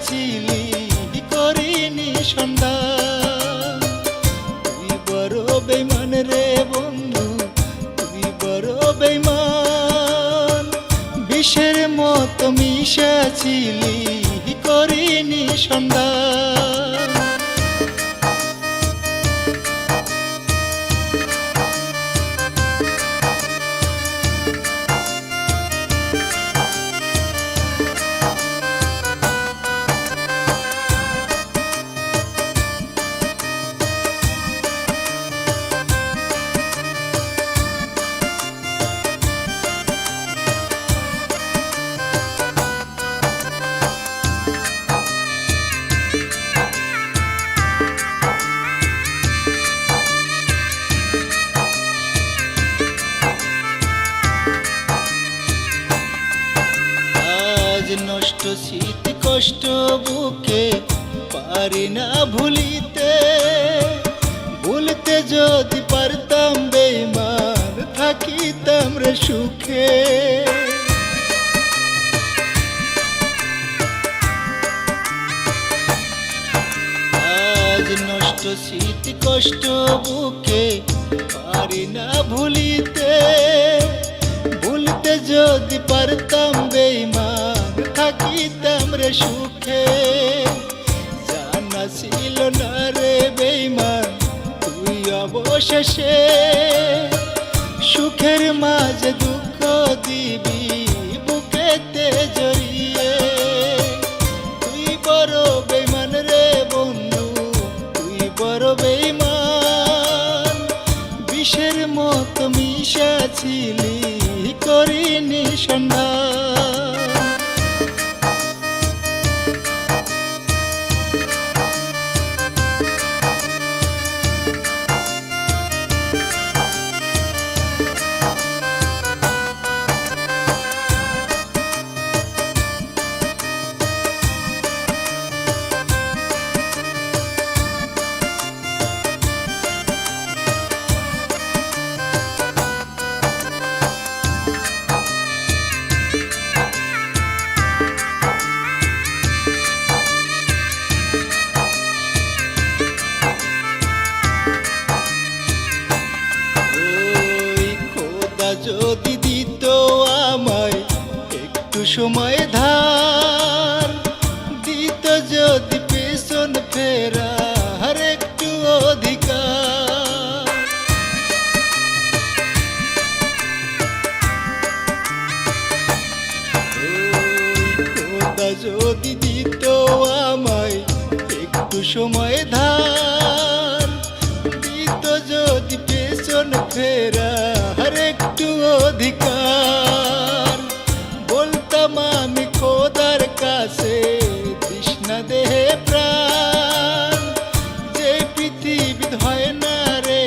ছিলি করিনি সন্ধান। তুই বড় বেঈমান রে বন্ধু, তুই বড় বেঈমান। বিষের মতো মিশা ছিলি করিনি সন্ধান। নষ্ট স্মৃতি কষ্ট বুকে পারি না ভুলিতে। ভুলতে যদি পারতাম বেঈমান থাকিতাম রে সুখে। আজ নষ্ট স্মৃতি কষ্ট বুকে পারি না ভুলিতে। ভুলতে যদি পারতাম বেঈমান থাকিতাম রে সুখে। জানা ছিল না রে বেঈমান তুই অবশেষে সুখের মাঝে দুঃখ দিবি বুকেতে জড়িয়ে। তুই বড় বেঈমান রে বন্ধু, তুই বড় বেঈমান। বিষের মতো মিশা ছিলি করিনি সন্ধান। যদি দিত আমায় একটু সময় ধার, দিত যদি পেছন ফেরার একটু অধিকার। খোদা যদি দিত আমায় একটু সময় ধার, দিত যদি পেছন ফেরার একটু অধিকার। বলতাম আমি খোদার কাছে তৃষ্ণা দেহে প্রাণ। যে পৃথিবী হয় না রে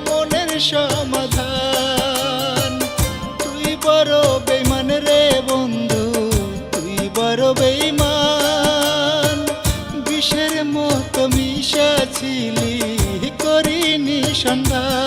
মনের সমাধান। তুই বড় বেঈমান রে বন্ধু, তুই বড় বেঈমান। বিষের মতো মিশা ছিলি করিনি সন্ধান।